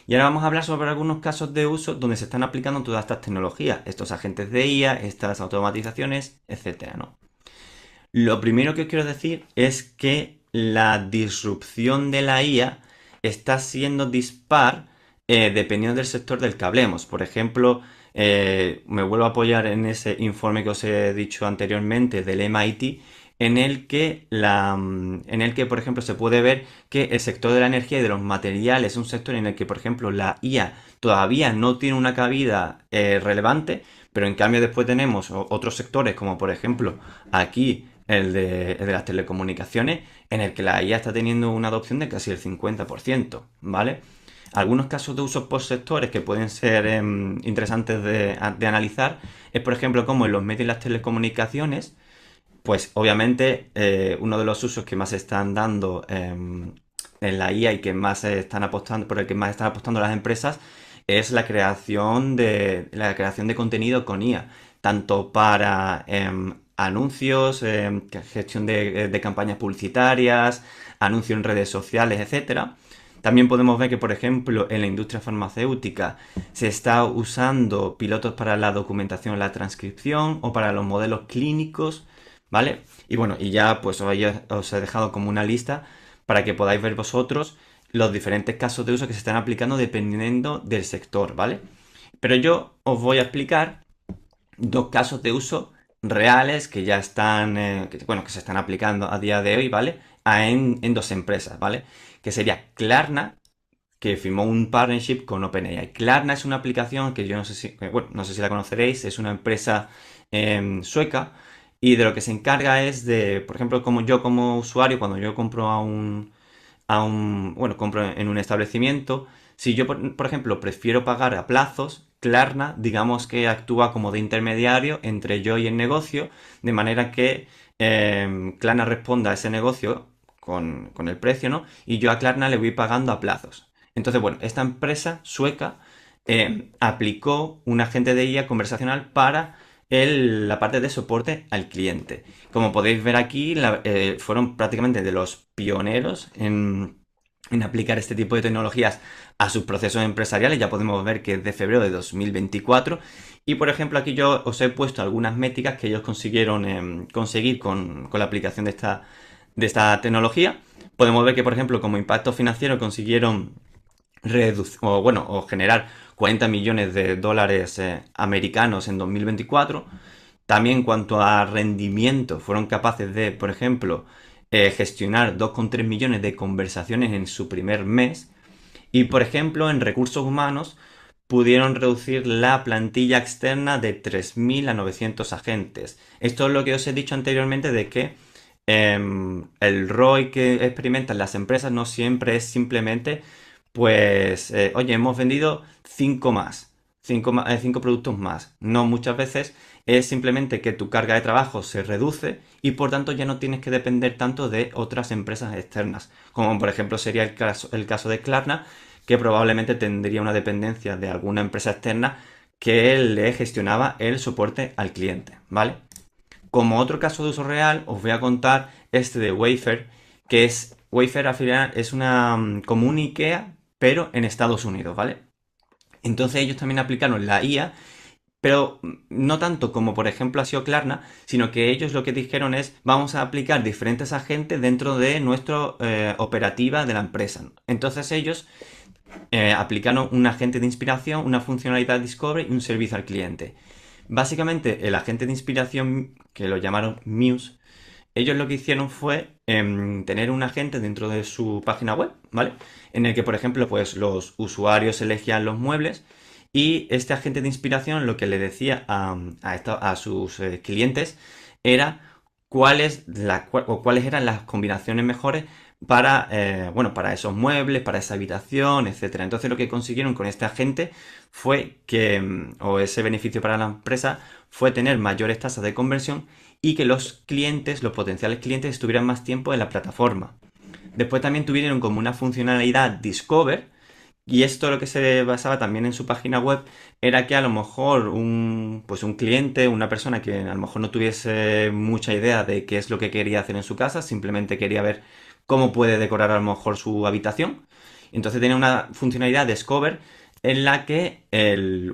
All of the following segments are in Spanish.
Y ahora vamos a hablar sobre algunos casos de uso donde se están aplicando todas estas tecnologías, estos agentes de IA, estas automatizaciones, etcétera, ¿no? Lo primero que quiero decir es que la disrupción de la IA está siendo dispar dependiendo del sector del que hablemos. Por ejemplo, me vuelvo a apoyar en ese informe que os he dicho anteriormente del MIT, en el que, por ejemplo, se puede ver que el sector de la energía y de los materiales es un sector en el que, por ejemplo, la IA todavía no tiene una cabida relevante, pero en cambio después tenemos otros sectores, como por ejemplo aquí el de las telecomunicaciones, en el que la IA está teniendo una adopción de casi el 50%, ¿vale? Algunos casos de uso por sectores que pueden ser interesantes de analizar es, por ejemplo, como en los medios y las telecomunicaciones, pues obviamente uno de los usos que más se están dando en la IA y que más se están apostando, por el que más están apostando las empresas es la creación de contenido con IA, tanto para anuncios, gestión de campañas publicitarias, anuncios en redes sociales, etcétera. También podemos ver que, por ejemplo, en la industria farmacéutica se está usando pilotos para la documentación, la transcripción o para los modelos clínicos, ¿vale? Y bueno, y ya pues os he dejado como una lista para que podáis ver vosotros los diferentes casos de uso que se están aplicando dependiendo del sector, ¿vale? Pero yo os voy a explicar dos casos de uso reales que ya están, bueno, que se están aplicando a día de hoy, ¿vale? En dos empresas, ¿vale? Que sería Klarna, que firmó un partnership con OpenAI. Klarna es una aplicación que yo no sé si, bueno, no sé si la conoceréis, es una empresa sueca y de lo que se encarga es de, por ejemplo, como yo como usuario, cuando yo compro bueno, compro en un establecimiento, si yo, por ejemplo, prefiero pagar a plazos, Klarna, digamos que actúa como de intermediario entre yo y el negocio, de manera que Klarna responda a ese negocio con el precio, ¿no? Y yo a Klarna le voy pagando a plazos. Entonces, bueno, esta empresa sueca aplicó un agente de IA conversacional para la parte de soporte al cliente. Como podéis ver aquí, fueron prácticamente de los pioneros en aplicar este tipo de tecnologías a sus procesos empresariales. Ya podemos ver que es de febrero de 2024. Y por ejemplo, aquí yo os he puesto algunas métricas que ellos consiguieron conseguir con la aplicación de esta tecnología. Podemos ver que, por ejemplo, como impacto financiero consiguieron o generar 40 millones de dólares americanos en 2024. También en cuanto a rendimiento, fueron capaces de, por ejemplo, gestionar 2,3 millones de conversaciones en su primer mes. Y, por ejemplo, en recursos humanos, pudieron reducir la plantilla externa de 3.000 a 900 agentes. Esto es lo que os he dicho anteriormente de que el ROI que experimentan las empresas no siempre es simplemente, pues, oye, hemos vendido 5 más, 5 productos más. No, muchas veces es simplemente que tu carga de trabajo se reduce y por tanto ya no tienes que depender tanto de otras empresas externas, como por ejemplo sería el caso de Klarna, que probablemente tendría una dependencia de alguna empresa externa que le gestionaba el soporte al cliente, ¿vale? Como otro caso de uso real, os voy a contar este de Wayfair, que es Wayfair al final es como un IKEA, pero en Estados Unidos, ¿vale? Entonces ellos también aplicaron la IA, pero no tanto como por ejemplo ha sido Klarna, sino que ellos lo que dijeron es vamos a aplicar diferentes agentes dentro de nuestra operativa de la empresa. Entonces ellos aplicaron un agente de inspiración, una funcionalidad Discovery y un servicio al cliente. Básicamente, el agente de inspiración, que lo llamaron Muse, ellos lo que hicieron fue tener un agente dentro de su página web, ¿vale? En el que, por ejemplo, pues los usuarios elegían los muebles y este agente de inspiración lo que le decía a sus clientes era cuáles eran las combinaciones mejores para, bueno, para esos muebles, para esa habitación, etcétera. Entonces lo que consiguieron con este agente fue que, o ese beneficio para la empresa, fue tener mayores tasas de conversión y que los clientes, los potenciales clientes, estuvieran más tiempo en la plataforma. Después también tuvieron como una funcionalidad Discover, y esto lo que se basaba también en su página web era que a lo mejor pues un cliente, una persona que a lo mejor no tuviese mucha idea de qué es lo que quería hacer en su casa, simplemente quería ver cómo puede decorar a lo mejor su habitación. Entonces tenía una funcionalidad de Discover en la que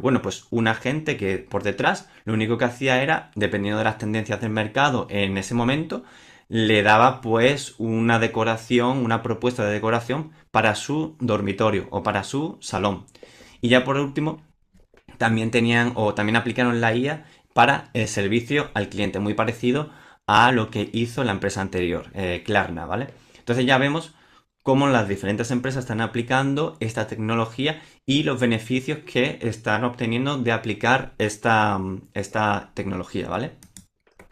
bueno, pues un agente que por detrás lo único que hacía era, dependiendo de las tendencias del mercado en ese momento, le daba pues una decoración, una propuesta de decoración para su dormitorio o para su salón. Y ya por último, también tenían o también aplicaron la IA para el servicio al cliente, muy parecido a lo que hizo la empresa anterior, Klarna, ¿vale? Entonces ya vemos cómo las diferentes empresas están aplicando esta tecnología y los beneficios que están obteniendo de aplicar esta tecnología, ¿vale?